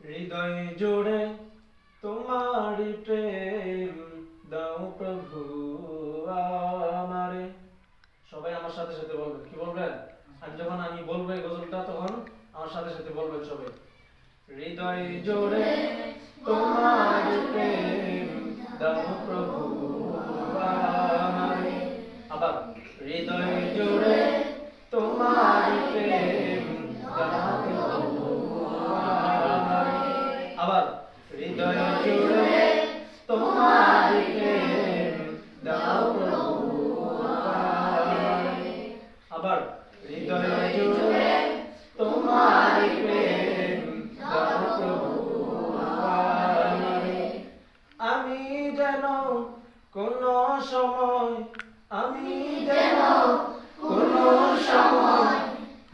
হৃদয় জুড়ে তোমারি প্রেম দাও প্রভু আমারে। সবাই আমার সাথে সাথে বলবেন। কি বলবেন? আর যখন আমি বলবো এই গজলটা তখন আমার সাথে সাথে বলবেন সবাই। হৃদয় জুড়ে তোমারি প্রেম দাও প্রভু আমারে। আবার হৃদয় জুড়ে তোমারি প্রেম দাও প্রভু আমারে। আবার হৃদয় জুড়ে তোমারি প্রেম দাও প্রভু আমারে। আবার হৃদয় জুড়ে তোমারি প্রেম দাও প্রভু আমারে। আমি যেন কোন সময় আমি যেন কোন সময়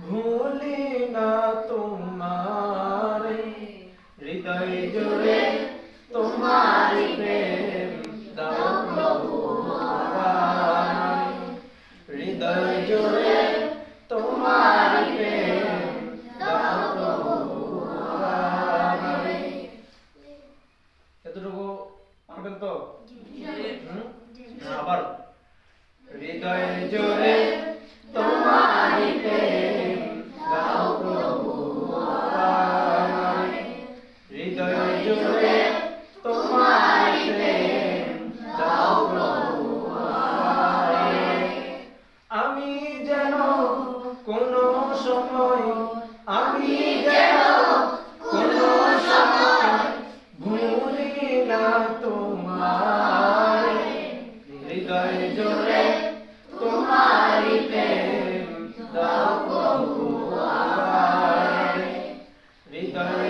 ভুলি না তোমারে। হৃদয় জুড়ে তোমারি প্রেম দাও প্রভু আমারে। হৃদয় জুড়ে তোমারি প্রেম দাও প্রভু আমারে। এতটুকু পারবেন তো? আবার হৃদয় জুড়ে তোমারি প্রেম দাও প্রভু আমারে। হৃদয় জুড়ে তোমারি প্রেম দাও প্রভু আমারে। আমি যেন কোন সময় আমি যেন কোন সময় ভুলি না তোমারে। হৃদয় জুড়ে তোমারি প্রেম দাও প্রভু আমারে। হৃদয়